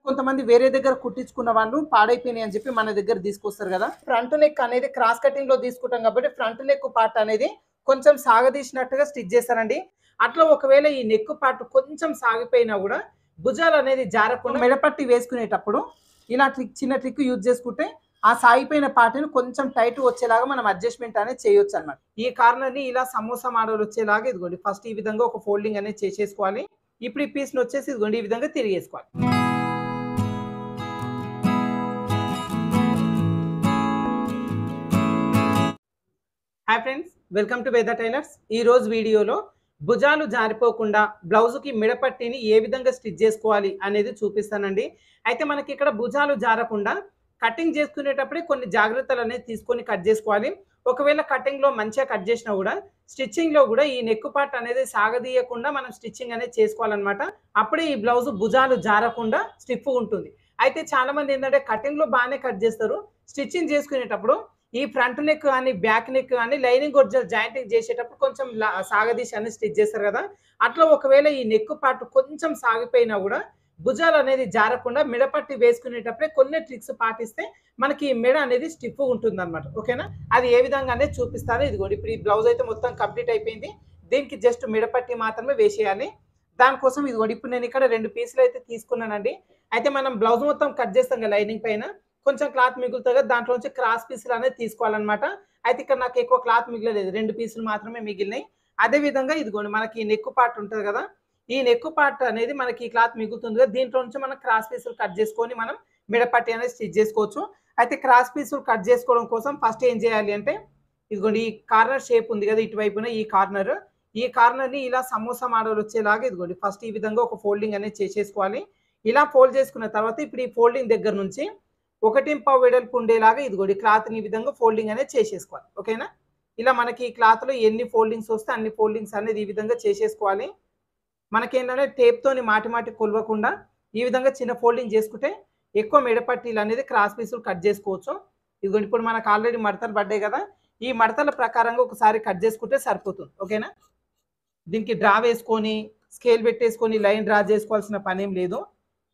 కొంతమంది వేరే దగ్గర కుట్టించుకున్న వాళ్ళు పాడైపోయినాయి అని చెప్పి మన దగ్గర తీసుకొస్తారు కదా. ఫ్రంట్ నెక్ అనేది క్రాస్ కటింగ్ లో తీసుకుంటాం కాబట్టి ఫ్రంట్ నెక్ పార్ట్ అనేది కొంచెం సాగదీసినట్టుగా స్టిచ్ చేస్తారండి. అట్లా ఒకవేళ ఈ నెక్ పార్ట్ కొంచెం సాగిపోయినా కూడా భుజాలు అనేది జారకుండా మెడపట్టి వేసుకునేటప్పుడు ఇలా చిన్న ట్రిక్ యూజ్ చేసుకుంటే ఆ సాగిపోయిన పార్ట్ని కొంచెం టైట్ వచ్చేలాగా మనం అడ్జస్ట్మెంట్ అనేది చేయొచ్చు అనమాట. ఈ కార్నర్ని ఇలా సమోసా మోడల్ వచ్చేలాగా ఇదిగోండి ఫస్ట్ ఈ విధంగా ఒక ఫోల్డింగ్ అనేది చేసేసుకోవాలి. ఇప్పుడు ఈ పీస్ని వచ్చేసి ఇదిగోండి ఈ విధంగా తిరిగేసుకోవాలి. హాయ్ ఫ్రెండ్స్, వెల్కమ్ టు వేద టైలర్స్. ఈ రోజు వీడియోలో భుజాలు జారిపోకుండా బ్లౌజ్కి మిడపట్టిని ఏ విధంగా స్టిచ్ చేసుకోవాలి అనేది చూపిస్తానండి. అయితే మనకి ఇక్కడ భుజాలు జారకుండా కటింగ్ చేసుకునేటప్పుడే కొన్ని జాగ్రత్తలు అనేది తీసుకొని కట్ చేసుకోవాలి. ఒకవేళ కటింగ్లో మంచిగా కట్ చేసినా కూడా స్టిచ్చింగ్లో కూడా ఈ నెక్ పార్ట్ అనేది సాగదీయకుండా మనం స్టిచ్చింగ్ అనేది చేసుకోవాలన్నమాట. అప్పుడే ఈ బ్లౌజ్ భుజాలు జారకుండా స్టిఫ్ ఉంటుంది. అయితే చాలామంది ఏంటంటే కటింగ్లో బాగానే కట్ చేస్తారు, స్టిచ్చింగ్ చేసుకునేటప్పుడు ఈ ఫ్రంట్ నెక్ కానీ బ్యాక్ నెక్ కానీ లైనింగ్ ఒరిజినల్ జాయింటింగ్ చేసేటప్పుడు కొంచెం సాగదీసి అనేది స్టిచ్ చేస్తారు కదా. అట్లా ఒకవేళ ఈ నెక్ పార్ట్ కొంచెం సాగిపోయినా కూడా భుజాలు అనేది జారకుండా మిడపట్టి వేసుకునేటప్పుడే కొన్ని ట్రిక్స్ పాటిస్తే మనకి ఈ మెడ అనేది స్టిఫ్ ఉంటుంది అనమాట. ఓకేనా, అది ఏ విధంగా అనేది చూపిస్తాను. ఇదిగోండి ఇప్పుడు ఈ బ్లౌజ్ అయితే మొత్తం కంప్లీట్ అయిపోయింది. దీనికి జస్ట్ మిడపట్టి మాత్రమే వేసేయాలి. దానికోసం ఇదిగోండి ఇప్పుడు నేను ఇక్కడ 2 పీసులు అయితే తీసుకున్నానండి. అయితే మనం బ్లౌజ్ మొత్తం కట్ చేస్తాం కదా, లైనింగ్ పైన కొంచెం క్లాత్ మిగులుతుంది కదా, దాంట్లో నుంచి క్రాస్ పీసులు అనేది తీసుకోవాలన్నమాట. అయితే ఇక్కడ నాకు ఎక్కువ క్లాత్ మిగలలేదు, 2 పీసులు మాత్రమే మిగిలినాయి. అదేవిధంగా ఇదిగోండి మనకి నెక్ పార్ట్ ఉంటుంది కదా, ఈ నెక్ పార్ట్ అనేది మనకి ఈ క్లాత్ మిగులుతుంది కదా, దీంట్లో నుంచి మనం క్రాస్ పీసులు కట్ చేసుకొని మనం మిడపట్టి అనేది స్టిచ్ చేసుకోవచ్చు. అయితే క్రాస్ పీసులు కట్ చేసుకోవడం కోసం ఫస్ట్ ఏం చేయాలి అంటే ఇదిగోండి ఈ కార్నర్ షేప్ ఉంది కదా ఇటువైపున, ఈ కార్నర్ని ఇలా సమోసా మోడల్ వచ్చేలాగా ఇదిగోండి ఫస్ట్ ఈ విధంగా ఒక ఫోల్డింగ్ అనేది చేసేసుకోవాలి. ఇలా ఫోల్డ్ చేసుకున్న తర్వాత ఇప్పుడు ఈ ఫోల్డింగ్ దగ్గర నుంచి 1.5 వెడల్పు ఉండేలాగా ఇదిగోండి క్లాత్ని ఈ విధంగా ఫోల్డింగ్ అనేది చేసేసుకోవాలి. ఓకేనా, ఇలా మనకి ఈ క్లాత్లో ఎన్ని ఫోల్డింగ్స్ వస్తే అన్ని ఫోల్డింగ్స్ అనేది ఈ విధంగా చేసేసుకోవాలి. మనకేంటంటే టేప్తోని మాటి కొలవకుండా ఈ విధంగా చిన్న ఫోల్డింగ్ చేసుకుంటే ఎక్కువ మెడపట్టీలు అనేది క్రాస్ పీసులు కట్ చేసుకోవచ్చు. ఇదిగోండి ఇప్పుడు మనకు ఆల్రెడీ మడతలు పడ్డాయి కదా, ఈ మడతల ప్రకారంగా ఒకసారి కట్ చేసుకుంటే సరిపోతుంది. ఓకేనా, దీనికి డ్రా వేసుకొని స్కేల్ పెట్టేసుకొని లైన్ డ్రా చేసుకోవాల్సిన పని ఏం లేదు.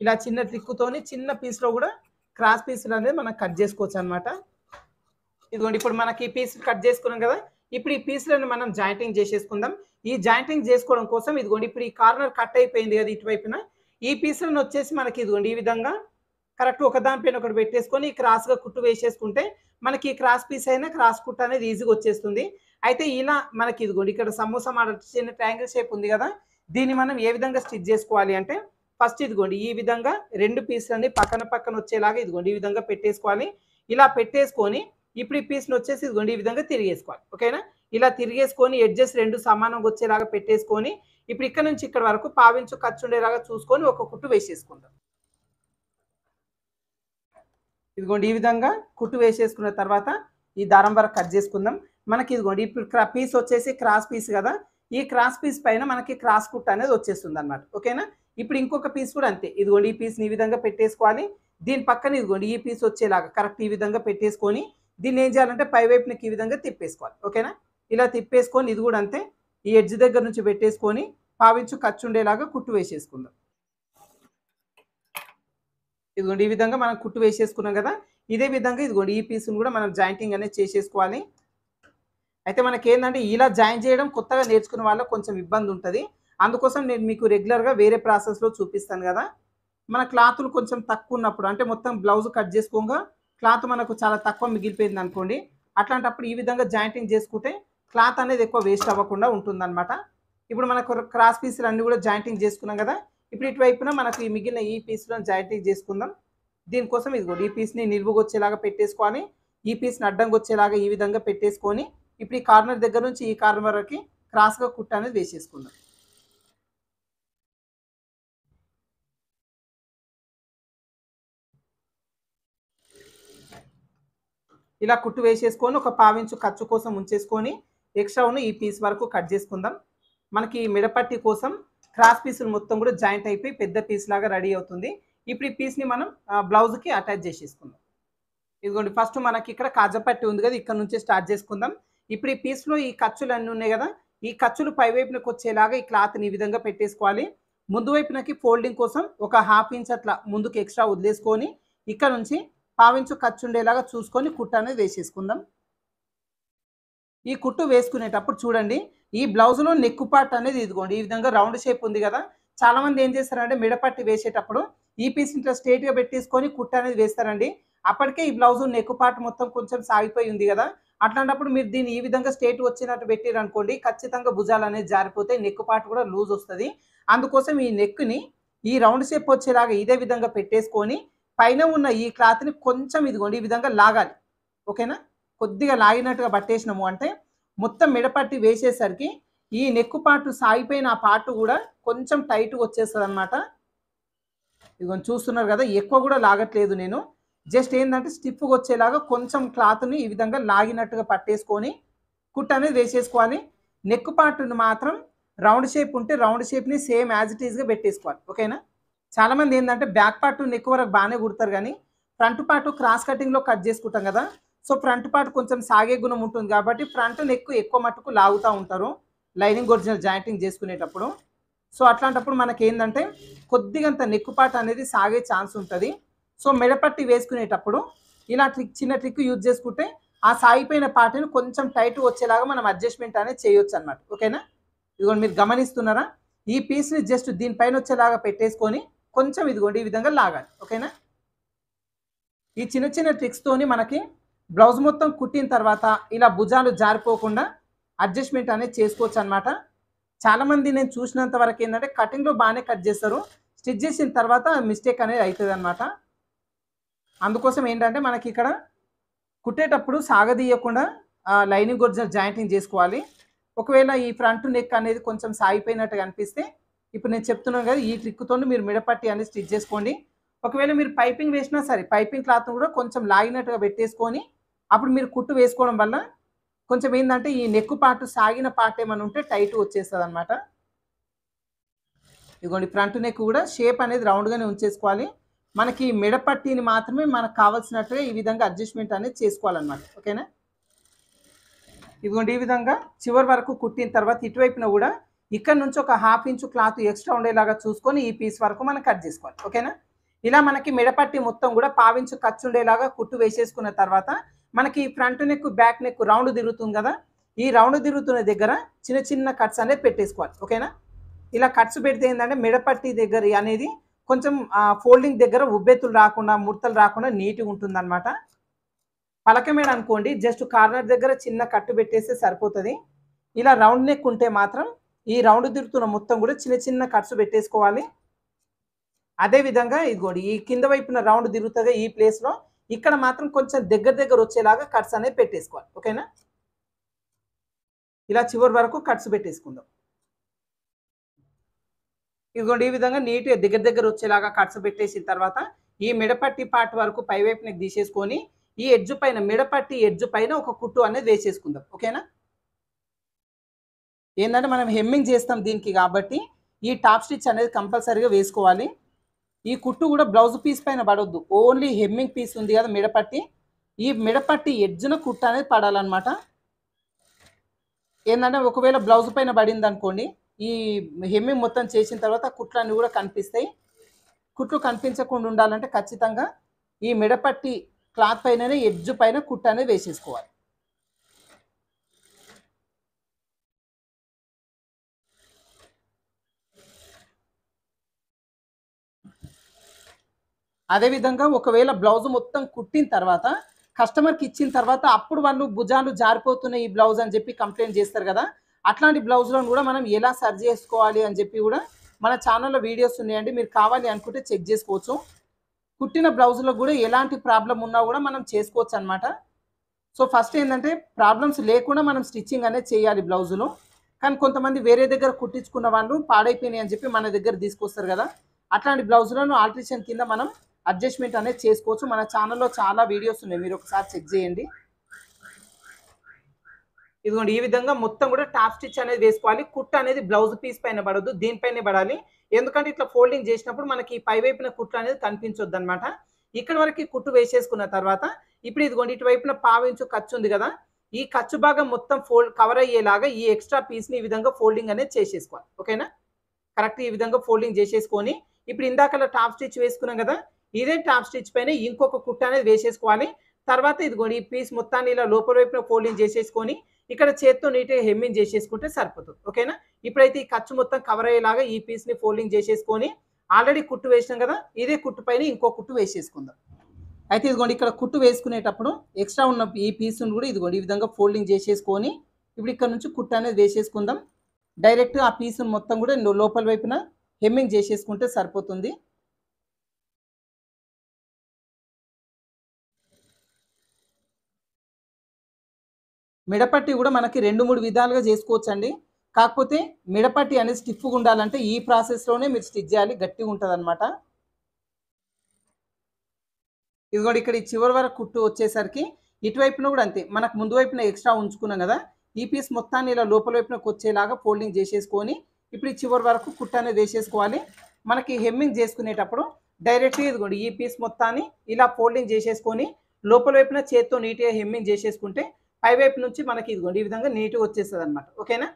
ఇలా చిన్న ట్రిక్కుతోని చిన్న పీస్లో కూడా క్రాస్ పీసులు అనేది మనం కట్ చేసుకోవచ్చు అనమాట. ఇదిగోండి ఇప్పుడు మనకి ఈ పీసులు కట్ చేసుకున్నాం కదా, ఇప్పుడు ఈ పీసులను మనం జాయింటింగ్ చేసేసుకుందాం. ఈ జాయింటింగ్ చేసుకోవడం కోసం ఇదిగోండి ఇప్పుడు ఈ కార్నర్ కట్ అయిపోయింది కదా ఇటువైపున, ఈ పీసులను వచ్చేసి మనకి ఇదిగోండి ఈ విధంగా కరెక్ట్ ఒకదానిపైన ఒకటి పెట్టేసుకొని క్రాస్గా కుట్టు వేసేసుకుంటే మనకి క్రాస్ పీస్ అయినా క్రాస్ కుట్టు అనేది ఈజీగా వచ్చేస్తుంది. అయితే ఇలా మనకి ఇదిగోండి ఇక్కడ సమోసా మోడల్ చిన్న ట్రయాంగిల్ షేప్ ఉంది కదా, దీన్ని మనం ఏ విధంగా స్టిచ్ చేసుకోవాలి అంటే ఫస్ట్ ఇదిగోండి ఈ విధంగా 2 పీసులన్నీ పక్కన వచ్చేలాగా ఇదిగోండి ఈ విధంగా పెట్టేసుకోవాలి. ఇలా పెట్టేసుకొని ఇప్పుడు ఈ పీస్ని వచ్చేసి ఇదిగోండి ఈ విధంగా తిరిగేసుకోవాలి. ఓకేనా, ఇలా తిరిగేసుకొని ఎడ్జెస్ 2 సమానంగా వచ్చేలాగా పెట్టేసుకొని ఇప్పుడు ఇక్కడ నుంచి ఇక్కడ వరకు పావించు ఖర్చు ఉండేలాగా చూసుకొని ఒక కుట్టు వేసేసుకుందాం. ఇదిగోండి ఈ విధంగా కుట్టు వేసేసుకున్న తర్వాత ఈ దారం వరకు కట్ చేసుకుందాం. మనకి ఇదిగోండి ఇప్పుడు పీస్ వచ్చేసి క్రాస్ పీస్ కదా, ఈ క్రాస్ పీస్ పైన మనకి క్రాస్ కుట్టు అనేది వచ్చేస్తుంది అనమాట. ఓకేనా, ఇప్పుడు ఇంకొక పీస్ కూడా అంతే, ఇదిగోండి ఈ పీస్ని ఈ విధంగా పెట్టేసుకోవాలి. దీని పక్కన ఇదిగోండి ఈ పీస్ వచ్చేలాగా కరెక్ట్ ఈ విధంగా పెట్టేసుకొని దీన్ని ఏం చేయాలంటే పై వైపునికి ఈ విధంగా తిప్పేసుకోవాలి. ఓకేనా, ఇలా తిప్పేసుకొని ఇది కూడా అంతే ఈ ఎడ్జ్ దగ్గర నుంచి పెట్టేసుకొని పావించు ఖర్చు ఉండేలాగా కుట్టు వేసేసుకుందాం. ఇదిగోండి ఈ విధంగా మనం కుట్టు వేసేసుకున్నాం కదా, ఇదే విధంగా ఇదిగోండి ఈ పీస్ని కూడా మనం జాయింటింగ్ అనేది చేసేసుకోవాలి. అయితే మనకి ఏంటంటే ఇలా జాయిన్ చేయడం కొత్తగా నేర్చుకునే వాళ్ళకి కొంచెం ఇబ్బంది ఉంటుంది. అందుకోసం నేను మీకు రెగ్యులర్గా వేరే ప్రాసెస్లో చూపిస్తాను కదా. మన క్లాతులు కొంచెం తక్కువ ఉన్నప్పుడు అంటే మొత్తం బ్లౌజ్ కట్ చేసుకోగా క్లాత్ మనకు చాలా తక్కువ మిగిలిపోయింది అనుకోండి, అట్లాంటప్పుడు ఈ విధంగా జాయింటింగ్ చేసుకుంటే క్లాత్ అనేది ఎక్కువ వేస్ట్ అవ్వకుండా ఉంటుందన్నమాట. ఇప్పుడు మనకు క్రాస్ పీసులు అన్నీ కూడా జాయింటింగ్ చేసుకున్నాం కదా, ఇప్పుడు ఇటువైపున మనకు ఈ మిగిలిన ఈ పీస్లను జాయింటింగ్ చేసుకుందాం. దీనికోసం ఇదిగోండి ఈ పీస్ని నిలువుగా వచ్చేలాగా పెట్టేసుకోవాలి, ఈ పీస్ని అడ్డంగా వచ్చేలాగా ఈ విధంగా పెట్టేసుకొని ఇప్పుడు ఈ కార్నర్ దగ్గర నుంచి ఈ కార్నర్ వరకు క్రాస్గా కుట్టు అనేది వేసేసుకుందాం. ఇలా కుట్టు వేసేసుకొని ఒక పావించు ఖర్చు కోసం ఉంచేసుకొని ఎక్స్ట్రా ఉన్న ఈ పీస్ వరకు కట్ చేసుకుందాం. మనకి మిడపట్టి కోసం క్రాస్ పీసులు మొత్తం కూడా జాయింట్ అయిపోయి పెద్ద పీస్ లాగా రెడీ అవుతుంది. ఇప్పుడు ఈ పీస్ని మనం బ్లౌజ్కి అటాచ్ చేసేసుకుందాం. ఇదిగోండి ఫస్ట్ మనకి ఇక్కడ కాజపట్టి ఉంది కదా, ఇక్కడ నుంచే స్టార్ట్ చేసుకుందాం. ఇప్పుడు ఈ పీస్లో ఈ ఖర్చులు అన్నీ ఉన్నాయి కదా, ఈ ఖర్చులు పైవైపునకు వచ్చేలాగా ఈ క్లాత్ని ఈ విధంగా పెట్టేసుకోవాలి. ముందు వైపునకి ఫోల్డింగ్ కోసం ఒక హాఫ్ ఇంచ్ అట్లా ముందుకు ఎక్స్ట్రా వదిలేసుకొని ఇక్కడ నుంచి పావించు ఖర్చు ఉండేలాగా చూసుకొని కుట్టు అనేది వేసేసుకుందాం. ఈ కుట్టు వేసుకునేటప్పుడు చూడండి, ఈ బ్లౌజ్లో నెక్ పార్ట్ అనేది ఇదిగోండి ఈ విధంగా రౌండ్ షేప్ ఉంది కదా. చాలా మంది ఏం చేస్తారంటే మిడపట్టి వేసేటప్పుడు ఈ పీస్ ఇంట్లో స్ట్రైట్గా పెట్టేసుకొని కుట్టు అనేది వేస్తారండి. అప్పటికే ఈ బ్లౌజ్ నెక్ పార్ట్ మొత్తం కొంచెం సాగిపోయి ఉంది కదా. అట్లాంటప్పుడు మీరు దీన్ని ఈ విధంగా స్ట్రైట్ వచ్చినట్టు పెట్టారనుకోండి, ఖచ్చితంగా భుజాలు అనేది జారిపోతే నెక్ పార్ట్ కూడా లూజ్ వస్తుంది. అందుకోసం ఈ నెక్ని ఈ రౌండ్ షేప్ వచ్చేలాగా ఇదే విధంగా పెట్టేసుకొని పైన ఉన్న ఈ క్లాత్ని కొంచెం ఇదిగోండి ఈ విధంగా లాగాలి. ఓకేనా, కొద్దిగా లాగినట్టుగా పట్టేసినాము అంటే మొత్తం మిడపట్టి వేసేసరికి ఈ నెక్ పార్ట్ సాగిపోయిన ఆ పార్ట్ కూడా కొంచెం టైట్గా వచ్చేస్తుంది అనమాట. ఇదిగోండి చూస్తున్నారు కదా, ఎక్కువ కూడా లాగట్లేదు నేను, జస్ట్ ఏంటంటే స్టిఫ్గా వచ్చేలాగా కొంచెం క్లాత్ని ఈ విధంగా లాగినట్టుగా పట్టేసుకొని కుట్టు అనేది వేసేసుకోవాలి. నెక్ పార్ట్ని మాత్రం రౌండ్ షేప్ ఉంటే రౌండ్ షేప్ని సేమ్ యాజ్ ఇట్ ఈస్గా పెట్టేసుకోవాలి. ఓకేనా, చాలామంది ఏంటంటే బ్యాక్ పార్ట్ నెక్ వరకు బాగానే కుడతారు కానీ ఫ్రంట్ పార్ట్ క్రాస్ కటింగ్లో కట్ చేసుకుంటాం కదా. సో ఫ్రంట్ పార్ట్ కొంచెం సాగే గుణం ఉంటుంది కాబట్టి ఫ్రంట్ నెక్ ఎక్కువ మట్టుకు లాగుతూ ఉంటారు లైనింగ్ ఒరిజినల్ జాయింటింగ్ చేసుకునేటప్పుడు. సో అట్లాంటప్పుడు మనకి ఏంటంటే కొద్దిగంత నెక్ పార్ట్ అనేది సాగే ఛాన్స్ ఉంటుంది. సో మెడపట్టి వేసుకునేటప్పుడు ఇలా చిన్న ట్రిక్ యూజ్ చేసుకుంటే ఆ సాగిపోయిన పార్ట్ని కొంచెం టైట్ వచ్చేలాగా మనం అడ్జస్ట్మెంట్ అనేది చేయొచ్చు అనమాట. ఓకేనా, ఇదిగోండి మీరు గమనిస్తున్నారా, ఈ పీస్ని జస్ట్ దీనిపైన వచ్చేలాగా పెట్టేసుకొని కొంచెం ఇదిగోండి ఈ విధంగా లాగాలి. ఓకేనా, ఈ చిన్న చిన్న ట్రిక్స్తోని మనకి బ్లౌజ్ మొత్తం కుట్టిన తర్వాత ఇలా భుజాలు జారిపోకుండా అడ్జస్ట్మెంట్ అనేది చేసుకోవచ్చు అనమాట. చాలామంది నేను చూసినంత వరకు ఏంటంటే కటింగ్లో బాగానే కట్ చేస్తారు, స్టిచ్ చేసిన తర్వాత మిస్టేక్ అనేది అవుతుంది అనమాట. అందుకోసం ఏంటంటే మనకి ఇక్కడ కుట్టేటప్పుడు సాగదీయకుండా లైనింగ్ ఒరిజినల్ జాయింటింగ్ చేసుకోవాలి. ఒకవేళ ఈ ఫ్రంట్ నెక్ అనేది కొంచెం సాగిపోయినట్టుగా అనిపిస్తే ఇప్పుడు నేను చెప్తున్నాను కదా, ఈ ట్రిక్తో మీరు మిడపట్టి అనేది స్టిచ్ చేసుకోండి. ఒకవేళ మీరు పైపింగ్ వేసినా సరే పైపింగ్ క్లాత్ను కూడా కొంచెం లాగినట్టుగా పెట్టేసుకొని అప్పుడు మీరు కుట్టు వేసుకోవడం వల్ల కొంచెం ఏంటంటే ఈ నెక్ పార్ట్ సాగిన పార్ట్ ఏమైనా ఉంటే టైట్ వచ్చేస్తుంది అనమాట. ఇదిగోండి ఫ్రంట్ నెక్ కూడా షేప్ అనేది రౌండ్గానే ఉంచేసుకోవాలి. మనకి మిడపట్టిని మాత్రమే మనకు కావాల్సినట్టుగా ఈ విధంగా అడ్జస్ట్మెంట్ అనేది చేసుకోవాలన్నమాట. ఓకేనా, ఇదిగోండి ఈ విధంగా చివరి వరకు కుట్టిన తర్వాత ఇటువైపున కూడా ఇక్కడ నుంచి ఒక హాఫ్ ఇంచు క్లాత్ ఎక్స్ట్రా ఉండేలాగా చూసుకొని ఈ పీస్ వరకు మనం కట్ చేసుకోవాలి. ఓకేనా, ఇలా మనకి మిడపట్టి మొత్తం కూడా పావించు ఖర్చు ఉండేలాగా కుట్టు వేసేసుకున్న తర్వాత మనకి front neck back neck round తిరుగుతుంది కదా, ఈ రౌండ్ తిరుగుతున్న దగ్గర చిన్న చిన్న కట్స్ అనేది పెట్టేసుకోవాలి. ఓకేనా, ఇలా కట్స్ పెడితే ఏంటంటే మిడపట్టి దగ్గర అనేది కొంచెం ఫోల్డింగ్ దగ్గర ఉబ్బెత్తులు రాకుండా ముడతలు రాకుండా నీట్గా ఉంటుంది అనమాట. పలక మీద అనుకోండి జస్ట్ కార్నర్ దగ్గర చిన్న కట్టు పెట్టేస్తే సరిపోతుంది. ఇలా రౌండ్ నెక్ ఉంటే మాత్రం ఈ రౌండ్ తిరుగుతున్న మొత్తం కూడా చిన్న చిన్న కట్స్ పెట్టేసుకోవాలి. అదేవిధంగా ఇదిగోండి ఈ కింద వైపున రౌండ్ తిరుగుతుంది ఈ ప్లేస్లో ఇక్కడ మాత్రం కొంచెం దగ్గర వచ్చేలాగా కట్స్ అనేది పెట్టేసుకోవాలి. ఓకేనా, ఇలా చివరి వరకు కట్స్ పెట్టేసుకుందాం. ఇదిగోండి ఈ విధంగా నీట్గా దగ్గర వచ్చేలాగా కట్స్ పెట్టేసిన తర్వాత ఈ మిడపట్టి పార్ట్ వరకు పై వైపునకి తీసేసుకొని ఈ ఎడ్జు పైన మిడపట్టి ఎడ్జు పైన ఒక కుట్టు అనేది వేసేసుకుందాం. ఓకేనా, ఏంటంటే మనం హెమ్మింగ్ చేస్తాం దీనికి కాబట్టి ఈ టాప్ స్టిచ్ అనేది కంపల్సరీగా వేసుకోవాలి. ఈ కుట్టు కూడా బ్లౌజ్ పీస్ పైన పడవద్దు, ఓన్లీ హెమ్మింగ్ పీస్ ఉంది కదా మిడపట్టి, ఈ మిడపట్టి ఎడ్జున కుట్టు అనేది పడాలన్నమాట. ఏంటంటే ఒకవేళ బ్లౌజ్ పైన పడింది అనుకోండి ఈ హెమ్మింగ్ మొత్తం చేసిన తర్వాత కుట్లన్నీ కూడా కనిపిస్తాయి. కుట్లు కనిపించకుండా ఉండాలంటే ఖచ్చితంగా ఈ మిడపట్టి క్లాత్ పైననే ఎడ్జు పైన కుట్టు అనేది వేసేసుకోవాలి. అదేవిధంగా ఒకవేళ బ్లౌజ్ మొత్తం కుట్టిన తర్వాత కస్టమర్కి ఇచ్చిన తర్వాత అప్పుడు వాళ్ళు భుజాలు జారిపోతున్నాయి ఈ బ్లౌజ్ అని చెప్పి కంప్లైంట్ చేస్తారు కదా, అట్లాంటి బ్లౌజ్లను కూడా మనం ఎలా సర్జ్ చేసుకోవాలి అని చెప్పి కూడా మన ఛానల్లో వీడియోస్ ఉన్నాయండి, మీరు కావాలి అనుకుంటే చెక్ చేసుకోవచ్చు. కుట్టిన బ్లౌజ్లో కూడా ఎలాంటి ప్రాబ్లం ఉన్నా కూడా మనం చేసుకోవచ్చు అనమాట. సో ఫస్ట్ ఏంటంటే ప్రాబ్లమ్స్ లేకుండా మనం స్టిచ్చింగ్ అనేది చేయాలి బ్లౌజులో. కానీ కొంతమంది వేరే దగ్గర కుట్టించుకున్న వాళ్ళు పాడైపోయినాయి అని చెప్పి మన దగ్గర తీసుకొస్తారు కదా, అట్లాంటి బ్లౌజులను ఆల్ట్రేషన్ కింద మనం అడ్జస్ట్మెంట్ అనేది చేసుకోవచ్చు. మన ఛానల్లో చాలా వీడియోస్ ఉన్నాయి, మీరు ఒకసారి చెక్ చేయండి. ఇదిగోండి ఈ విధంగా మొత్తం కూడా టాప్ స్టిచ్ అనేది వేసుకోవాలి. కుట్టు అనేది బ్లౌజ్ పీస్ పైన పడద్దు, దీనిపైనే పడాలి. ఎందుకంటే ఇట్లా ఫోల్డింగ్ చేసినప్పుడు మనకి పై వైపున కుట్టు అనేది కనిపించొద్దు అనమాట. ఇక్కడ వరకు కుట్టు వేసేసుకున్న తర్వాత ఇప్పుడు ఇదిగోండి ఇటువైపున పావించు ఖర్చు ఉంది కదా, ఈ ఖర్చు భాగం మొత్తం కవర్ అయ్యేలాగా ఈ ఎక్స్ట్రా పీస్ని ఈ విధంగా ఫోల్డింగ్ అనేది చేసేసుకోవాలి. ఓకేనా, కరెక్ట్ ఈ విధంగా ఫోల్డింగ్ చేసేసుకొని ఇప్పుడు ఇందాకలా టాప్ స్టిచ్ వేసుకున్నాం కదా, ఇదే టాప్ స్టిచ్ పైన ఇంకొక కుట్టు అనేది వేసేసుకోవాలి. తర్వాత ఇదిగోండి ఈ పీస్ మొత్తాన్ని ఇలా లోపల వైపున ఫోల్డింగ్ చేసేసుకొని ఇక్కడ చేత్తో నీట్గా హెమ్మింగ్ చేసేసుకుంటే సరిపోతుంది. ఓకేనా. ఇప్పుడైతే ఈ ఖర్చు మొత్తం కవర్ అయ్యేలాగా ఈ పీస్ని ఫోల్డింగ్ చేసేసుకొని ఆల్రెడీ కుట్టు వేసినాం కదా, ఇదే కుట్టు పైన ఇంకో కుట్టు వేసేసుకుందాం. అయితే ఇదిగోండి ఇక్కడ కుట్టు వేసుకునేటప్పుడు ఎక్స్ట్రా ఉన్న ఈ పీస్ను కూడా ఇదిగోండి ఈ విధంగా ఫోల్డింగ్ చేసేసుకొని ఇప్పుడు ఇక్కడ నుంచి కుట్టు అనేది వేసేసుకుందాం. డైరెక్ట్ ఆ పీస్ను మొత్తం కూడా లోపల వైపున హెమ్మింగ్ చేసేసుకుంటే సరిపోతుంది. మిడపట్టి కూడా మనకి 2-3 విధాలుగా చేసుకోవచ్చండి. కాకపోతే మిడపట్టి అనేది స్టిఫ్గా ఉండాలంటే ఈ ప్రాసెస్లోనే మీరు స్టిచ్ చేయాలి, గట్టిగా ఉంటుంది అనమాట. ఇదిగోండి ఇక్కడ ఈ చివరి వరకు కుట్టు వచ్చేసరికి ఇటువైపున కూడా అంతే, మనకు ముందు వైపున ఎక్స్ట్రా ఉంచుకున్నాం కదా, ఈ పీస్ మొత్తాన్ని ఇలా లోపల వైపునకు వచ్చేలాగా ఫోల్డింగ్ చేసేసుకొని ఇప్పుడు ఈ చివరి వరకు కుట్టు అనేది వేసేసుకోవాలి. మనకి హెమ్మింగ్ చేసుకునేటప్పుడు డైరెక్ట్గా ఇదిగోండి ఈ పీస్ మొత్తాన్ని ఇలా ఫోల్డింగ్ చేసేసుకొని లోపల వైపున చేత్తో నీట్గా హెమ్మింగ్ చేసేసుకుంటే పై వైపు నుంచి మనకి ఇదిగోండి ఈ విధంగా నీట్గా వచ్చేస్తుంది అనమాట. ఓకేనా.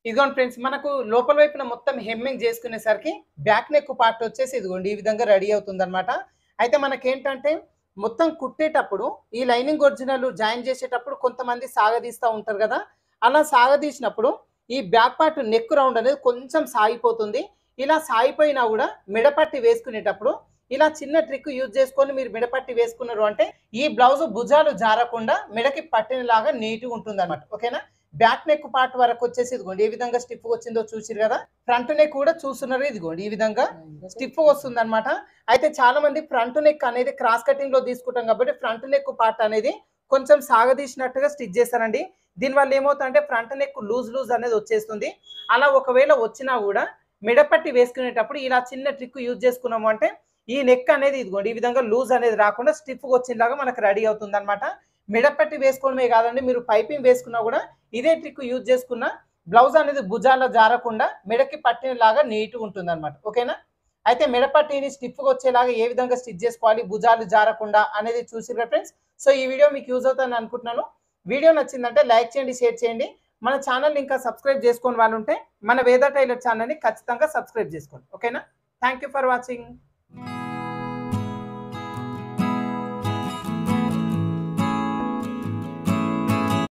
ఇదిగోండి ఫ్రెండ్స్, మనకు లోపల వైపున మొత్తం హెమ్మింగ్ చేసుకునేసరికి బ్యాక్ నెక్ పార్ట్ వచ్చేసి ఇదిగోండి ఈ విధంగా రెడీ అవుతుంది అనమాట. అయితే మనకేంటంటే మొత్తం కుట్టేటప్పుడు ఈ లైనింగ్ ఒరిజినల్ జాయిన్ చేసేటప్పుడు కొంతమంది సాగదీస్తూ ఉంటారు కదా, అలా సాగదీసినప్పుడు ఈ బ్యాక్ పార్ట్ నెక్ రౌండ్ అనేది కొంచెం సాగిపోతుంది. ఇలా సాగిపోయినా కూడా మిడపట్టి వేసుకునేటప్పుడు ఇలా చిన్న ట్రిక్ యూజ్ చేసుకొని మీరు మిడపట్టి వేసుకున్నారు అంటే ఈ బ్లౌజ్ భుజాలు జారకుండా మిడకి పట్టినలాగా నీట్గా ఉంటుంది అనమాట. ఓకేనా. బ్యాక్ నెక్ పార్ట్ వరకు వచ్చేసి ఇదిగోండి ఏ విధంగా స్టిఫ్ వచ్చిందో చూసిరు కదా, ఫ్రంట్ నెక్ కూడా చూస్తున్నారు ఇదిగోండి ఈ విధంగా స్టిఫ్ వస్తుంది అనమాట. అయితే చాలా మంది ఫ్రంట్ నెక్ అనేది క్రాస్ కటింగ్ లో తీసుకుంటాం కాబట్టి ఫ్రంట్ నెక్ పార్ట్ అనేది కొంచెం సాగదీసినట్టుగా స్టిచ్ చేస్తారండి. దీనివల్ల ఏమవుతుందంటే ఫ్రంట్ నెక్ లూజ్ అనేది వచ్చేస్తుంది. అలా ఒకవేళ వచ్చినా కూడా మిడపట్టి వేసుకునేటప్పుడు ఇలా చిన్న ట్రిక్ యూజ్ చేసుకున్నాము అంటే ఈ నెక్ అనేది ఇదిగోండి ఈ విధంగా లూజ్ అనేది రాకుండా స్టిఫ్గా వచ్చేలాగా మనకు రెడీ అవుతుంది అనమాట. మిడపట్టి వేసుకోవడమే కాదండి, మీరు పైపింగ్ వేసుకున్నా కూడా ఇదే ట్రిక్ యూజ్ చేసుకున్న బ్లౌజ్ అనేది భుజాల జారకుండా మెడకి పట్టినలాగా నీట్గా ఉంటుంది అనమాట. ఓకేనా. అయితే మిడపట్టిని స్టిఫ్గా వచ్చేలాగా ఏ విధంగా స్టిచ్ చేసుకోవాలి భుజాలు జారకుండా అనేది చూసిరా ఫ్రెండ్స్. సో ఈ వీడియో మీకు యూజ్ అవుతుందని అనుకుంటున్నాను. వీడియో నచ్చిందంటే లైక్ చేయండి, షేర్ చేయండి. మన ఛానల్ ఇంకా సబ్స్క్రైబ్ చేసుకొని వాళ్ళు ఉంటే మన వేద టైలర్ ఛానల్ని ఖచ్చితంగా సబ్స్క్రైబ్ చేసుకోండి. ఓకేనా. Thank you for watching.